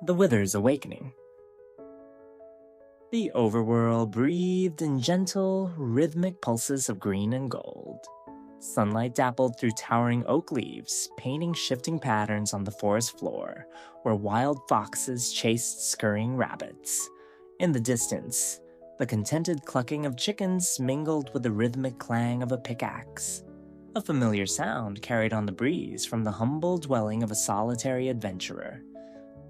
The Wither's Awakening. The overworld breathed in gentle, rhythmic pulses of green and gold. Sunlight dappled through towering oak leaves, painting shifting patterns on the forest floor, where wild foxes chased scurrying rabbits. In the distance, the contented clucking of chickens mingled with the rhythmic clang of a pickaxe. A familiar sound carried on the breeze from the humble dwelling of a solitary adventurer.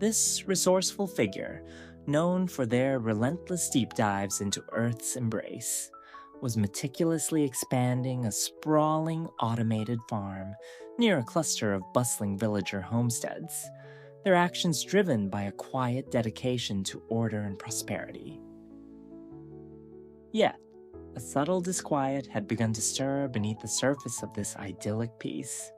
This resourceful figure, known for their relentless deep dives into Earth's embrace, was meticulously expanding a sprawling automated farm near a cluster of bustling villager homesteads, their actions driven by a quiet dedication to order and prosperity. Yet, a subtle disquiet had begun to stir beneath the surface of this idyllic peace.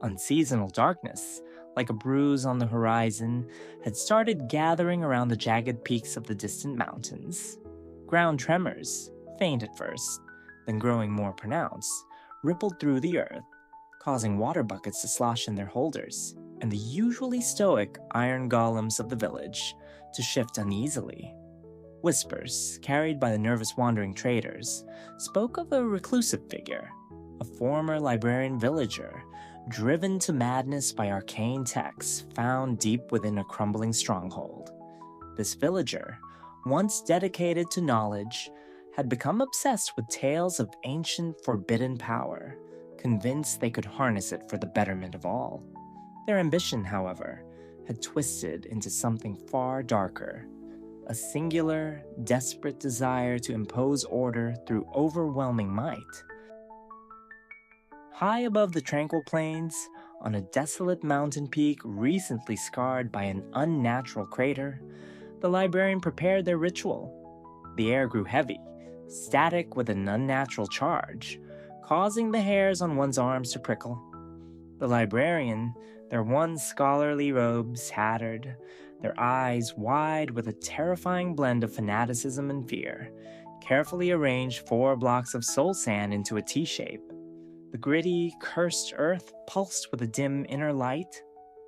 Unseasonal darkness, like a bruise on the horizon, had started gathering around the jagged peaks of the distant mountains. Ground tremors, faint at first, then growing more pronounced, rippled through the earth, causing water buckets to slosh in their holders, and the usually stoic iron golems of the village to shift uneasily. Whispers, carried by the nervous wandering traders, spoke of a reclusive figure, a former librarian villager, driven to madness by arcane texts found deep within a crumbling stronghold. This villager, once dedicated to knowledge, had become obsessed with tales of ancient forbidden power, convinced they could harness it for the betterment of all. Their ambition, however, had twisted into something far darker, a singular, desperate desire to impose order through overwhelming might. High above the tranquil plains, on a desolate mountain peak recently scarred by an unnatural crater, the librarian prepared their ritual. The air grew heavy, static with an unnatural charge, causing the hairs on one's arms to prickle. The librarian, their once scholarly robes tattered, their eyes wide with a terrifying blend of fanaticism and fear, carefully arranged 4 blocks of soul sand into a T-shape. The gritty, cursed earth pulsed with a dim inner light.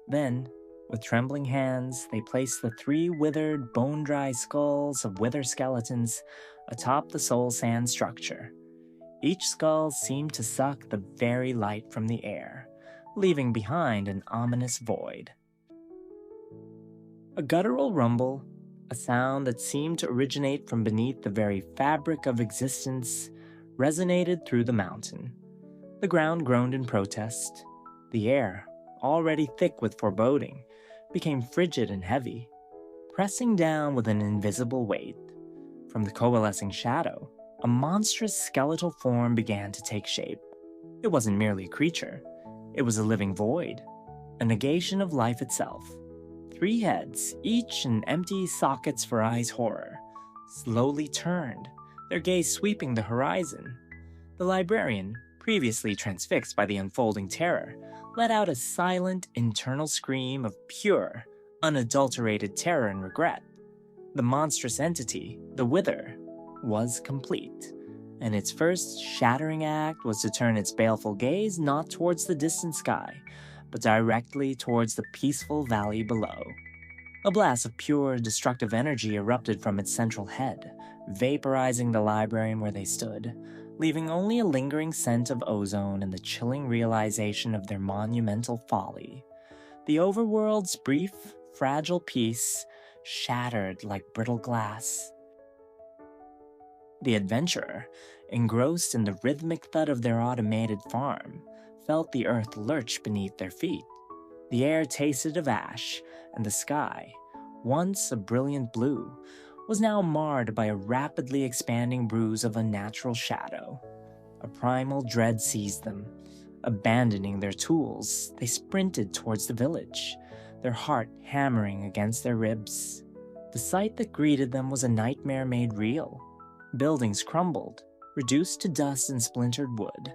Then, with trembling hands, they placed the 3 withered, bone-dry skulls of wither skeletons atop the soul sand structure. Each skull seemed to suck the very light from the air, leaving behind an ominous void. A guttural rumble, a sound that seemed to originate from beneath the very fabric of existence, resonated through the mountain. The ground groaned in protest. The air, already thick with foreboding, became frigid and heavy, pressing down with an invisible weight. From the coalescing shadow, a monstrous skeletal form began to take shape. It wasn't merely a creature. It was a living void, a negation of life itself. 3 heads, each in empty sockets for eyes horror, slowly turned, their gaze sweeping the horizon. The librarian, previously transfixed by the unfolding terror, let out a silent, internal scream of pure, unadulterated terror and regret. The monstrous entity, the Wither, was complete, and its first shattering act was to turn its baleful gaze not towards the distant sky, but directly towards the peaceful valley below. A blast of pure, destructive energy erupted from its central head, vaporizing the librarian where they stood, leaving only a lingering scent of ozone and the chilling realization of their monumental folly. The overworld's brief, fragile peace shattered like brittle glass. The adventurer, engrossed in the rhythmic thud of their automated farm, felt the earth lurch beneath their feet. The air tasted of ash, and the sky, once a brilliant blue, was now marred by a rapidly expanding bruise of unnatural shadow. A primal dread seized them. Abandoning their tools, they sprinted towards the village, their heart hammering against their ribs. The sight that greeted them was a nightmare made real. Buildings crumbled, reduced to dust and splintered wood.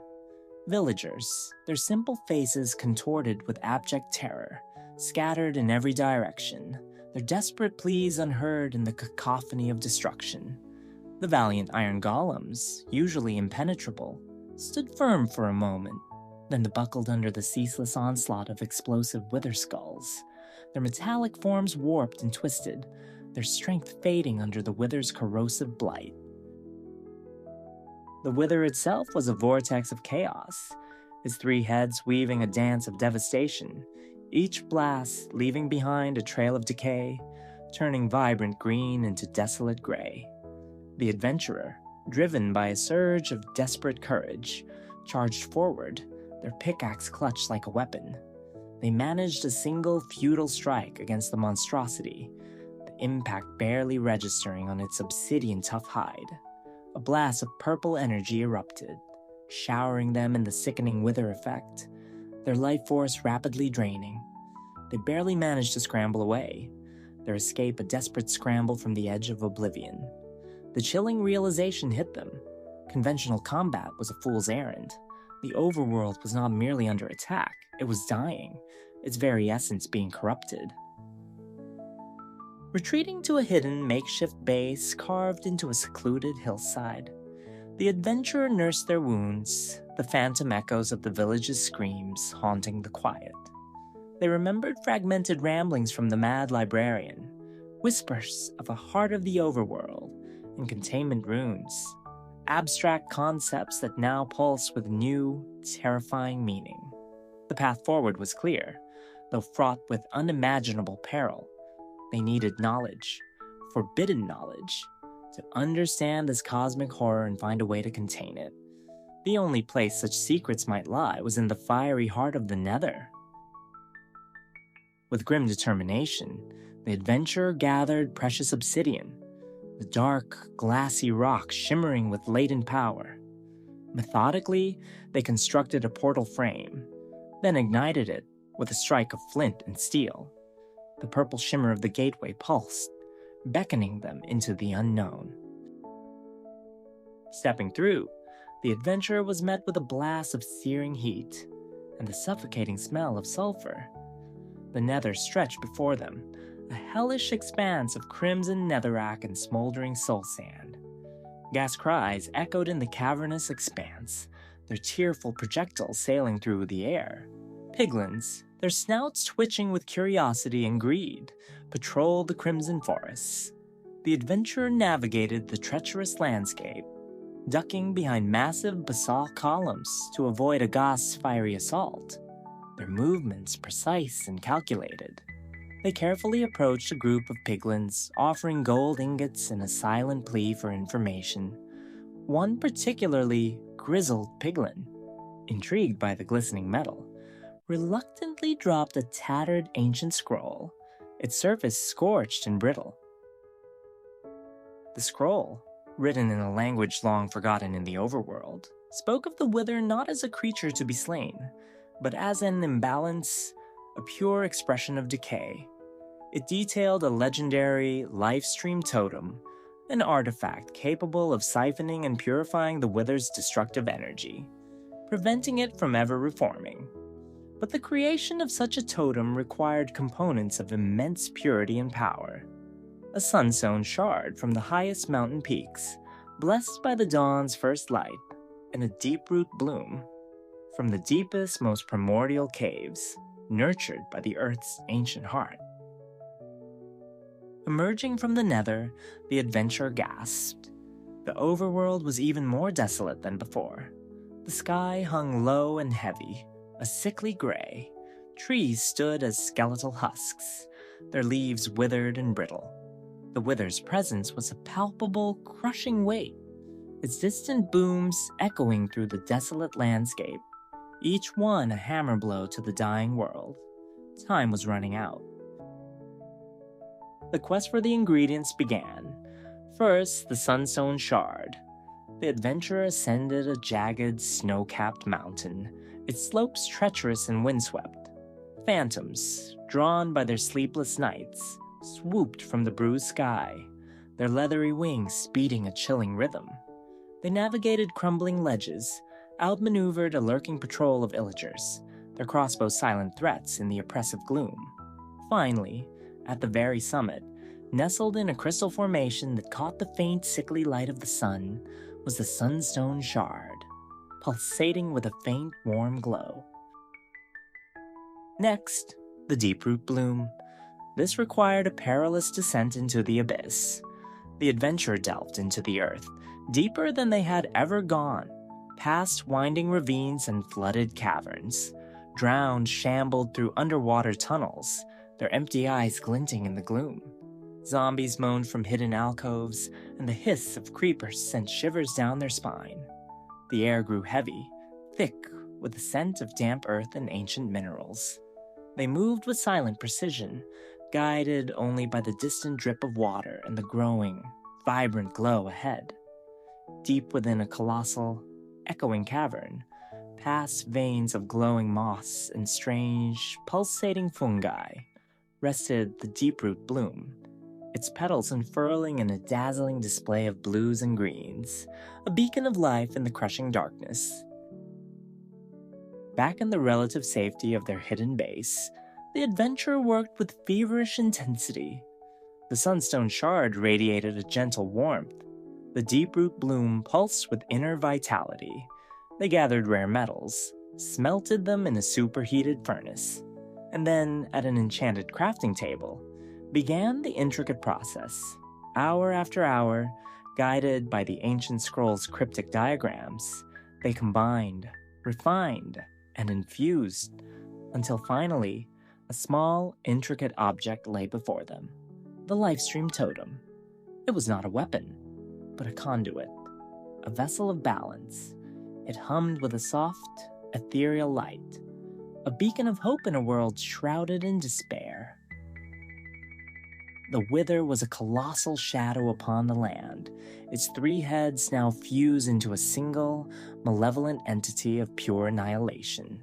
Villagers, their simple faces contorted with abject terror, scattered in every direction, their desperate pleas unheard in the cacophony of destruction. The valiant iron golems, usually impenetrable, stood firm for a moment, then buckled under the ceaseless onslaught of explosive wither skulls. their metallic forms warped and twisted, their strength fading under the Wither's corrosive blight. The Wither itself was a vortex of chaos, its 3 heads weaving a dance of devastation, each blast leaving behind a trail of decay, turning vibrant green into desolate gray. The adventurer, driven by a surge of desperate courage, charged forward, their pickaxe clutched like a weapon. They managed a single futile strike against the monstrosity, the impact barely registering on its obsidian-tough hide. A blast of purple energy erupted, showering them in the sickening wither effect, their life force rapidly draining. They barely managed to scramble away, their escape a desperate scramble from the edge of oblivion. The chilling realization hit them. Conventional combat was a fool's errand. The overworld was not merely under attack, it was dying, its very essence being corrupted. Retreating to a hidden makeshift base carved into a secluded hillside, the adventurer nursed their wounds, the phantom echoes of the village's screams haunting the quiet. They remembered fragmented ramblings from the mad librarian, whispers of a heart of the overworld, and containment runes, abstract concepts that now pulse with new, terrifying meaning. The path forward was clear, though fraught with unimaginable peril. They needed knowledge, forbidden knowledge, to understand this cosmic horror and find a way to contain it. The only place such secrets might lie was in the fiery heart of the Nether. With grim determination, the adventurer gathered precious obsidian, the dark, glassy rock shimmering with latent power. Methodically, they constructed a portal frame, then ignited it with a strike of flint and steel. The purple shimmer of the gateway pulsed, beckoning them into the unknown. Stepping through, the adventurer was met with a blast of searing heat and the suffocating smell of sulfur. The Nether stretched before them, a hellish expanse of crimson netherrack and smoldering soul sand. Gas cries echoed in the cavernous expanse, their tearful projectiles sailing through the air. Piglins, their snouts twitching with curiosity and greed, patrolled the crimson forests. The adventurer navigated the treacherous landscape, ducking behind massive basalt columns to avoid a ghast's fiery assault, their movements precise and calculated. They carefully approached a group of piglins, offering gold ingots and a silent plea for information. One particularly grizzled piglin, intrigued by the glistening metal, reluctantly dropped a tattered ancient scroll, its surface scorched and brittle. The scroll, written in a language long forgotten in the overworld, spoke of the Wither not as a creature to be slain, but as an imbalance, a pure expression of decay. It detailed a legendary life-stream totem, an artifact capable of siphoning and purifying the Wither's destructive energy, preventing it from ever reforming. But the creation of such a totem required components of immense purity and power. A Sunstone Shard from the highest mountain peaks, blessed by the dawn's first light, and a Deeproot Bloom from the deepest, most primordial caves, nurtured by the Earth's ancient heart. Emerging from the Nether, the adventurer gasped. The overworld was even more desolate than before. The sky hung low and heavy, a sickly gray. Trees stood as skeletal husks, their leaves withered and brittle. The Wither's presence was a palpable, crushing weight, its distant booms echoing through the desolate landscape, each one a hammer blow to the dying world. Time was running out. The quest for the ingredients began. First, the Sunstone Shard. The adventurer ascended a jagged, snow-capped mountain, its slopes treacherous and windswept. Phantoms, drawn by their sleepless nights, swooped from the bruised sky, their leathery wings beating a chilling rhythm. They navigated crumbling ledges, outmaneuvered a lurking patrol of illagers, their crossbows silent threats in the oppressive gloom. Finally, at the very summit, nestled in a crystal formation that caught the faint, sickly light of the sun, was the Sunstone Shard, pulsating with a faint, warm glow. Next, the Deeproot Bloom, This required a perilous descent into the abyss. The adventurer delved into the earth, deeper than they had ever gone, past winding ravines and flooded caverns. Drowned shambled through underwater tunnels, their empty eyes glinting in the gloom. Zombies moaned from hidden alcoves, and the hiss of creepers sent shivers down their spine. The air grew heavy, thick with the scent of damp earth and ancient minerals. They moved with silent precision, guided only by the distant drip of water and the growing, vibrant glow ahead. Deep within a colossal, echoing cavern, past veins of glowing moss and strange, pulsating fungi, rested the Deeproot Bloom, its petals unfurling in a dazzling display of blues and greens, a beacon of life in the crushing darkness. Back in the relative safety of their hidden base, the adventurer worked with feverish intensity. The Sunstone Shard radiated a gentle warmth. The Deeproot Bloom pulsed with inner vitality. They gathered rare metals, smelted them in a superheated furnace, and then, at an enchanted crafting table, began the intricate process. Hour after hour, guided by the ancient scroll's cryptic diagrams, they combined, refined, and infused, until finally, a small, intricate object lay before them. The Lifestream Totem. It was not a weapon, but a conduit, a vessel of balance. It hummed with a soft, ethereal light, a beacon of hope in a world shrouded in despair. The Wither was a colossal shadow upon the land, its three heads now fused into a single, malevolent entity of pure annihilation.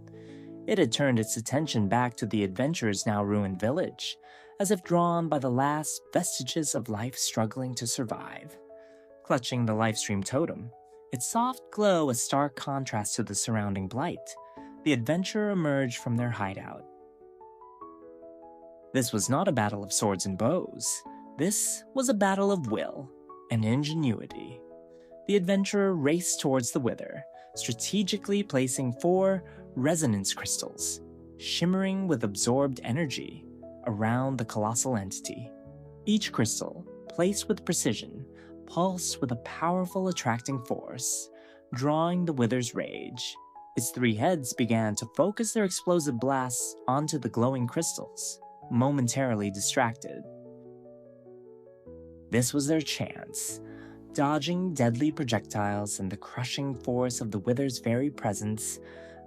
It had turned its attention back to the adventurer's now ruined village, as if drawn by the last vestiges of life struggling to survive. Clutching the Lifestream Totem, its soft glow a stark contrast to the surrounding blight, the adventurer emerged from their hideout. This was not a battle of swords and bows. This was a battle of will and ingenuity. The adventurer raced towards the Wither, strategically placing 4 resonance crystals, shimmering with absorbed energy, around the colossal entity. Each crystal, placed with precision, pulsed with a powerful attracting force, drawing the Wither's rage. Its 3 heads began to focus their explosive blasts onto the glowing crystals, momentarily distracted. This was their chance. Dodging deadly projectiles and the crushing force of the Wither's very presence,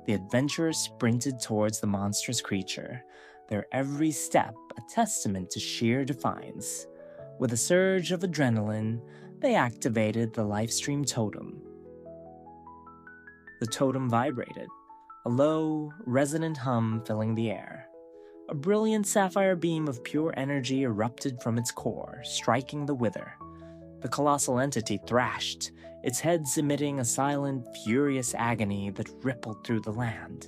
the adventurers sprinted towards the monstrous creature, their every step a testament to sheer defiance. With a surge of adrenaline, they activated the Lifestream Totem. The totem vibrated, a low, resonant hum filling the air. A brilliant sapphire beam of pure energy erupted from its core, striking the Wither. The colossal entity thrashed, its heads emitting a silent, furious agony that rippled through the land.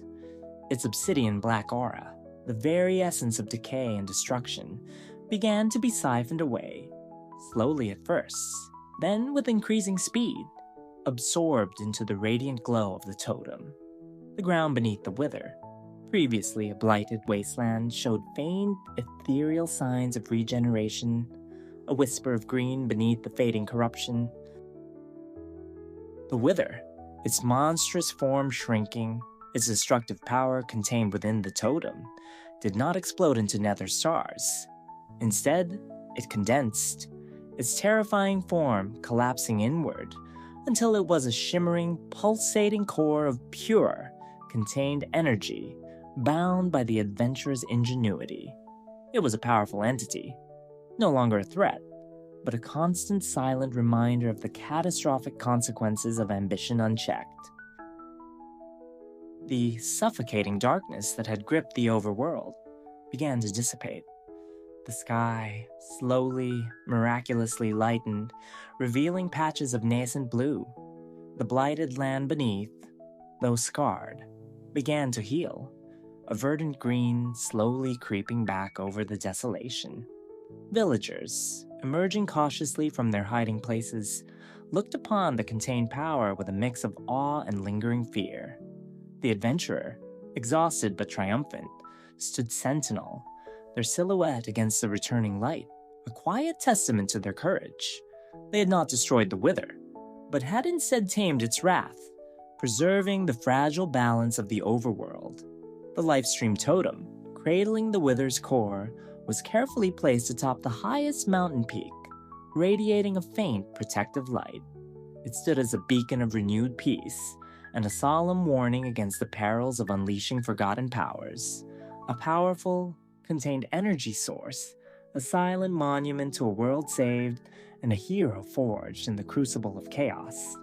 Its obsidian black aura, the very essence of decay and destruction, began to be siphoned away, slowly at first, then with increasing speed, absorbed into the radiant glow of the totem. The ground beneath the Wither, previously a blighted wasteland, showed faint, ethereal signs of regeneration, a whisper of green beneath the fading corruption. The Wither, its monstrous form shrinking, its destructive power contained within the totem, did not explode into nether stars. Instead, it condensed, its terrifying form collapsing inward until it was a shimmering, pulsating core of pure, contained energy bound by the adventurer's ingenuity. It was a powerful entity, no longer a threat, but a constant silent reminder of the catastrophic consequences of ambition unchecked. The suffocating darkness that had gripped the Overworld began to dissipate. The sky slowly, miraculously lightened, revealing patches of nascent blue. The blighted land beneath, though scarred, began to heal, a verdant green slowly creeping back over the desolation. Villagers, emerging cautiously from their hiding places, looked upon the contained power with a mix of awe and lingering fear. The adventurer, exhausted but triumphant, stood sentinel, their silhouette against the returning light, a quiet testament to their courage. They had not destroyed the Wither, but had instead tamed its wrath, preserving the fragile balance of the Overworld. The Lifestream Totem, cradling the Wither's core, was carefully placed atop the highest mountain peak, radiating a faint protective light. It stood as a beacon of renewed peace, and a solemn warning against the perils of unleashing forgotten powers. A powerful, contained energy source, a silent monument to a world saved, and a hero forged in the crucible of chaos.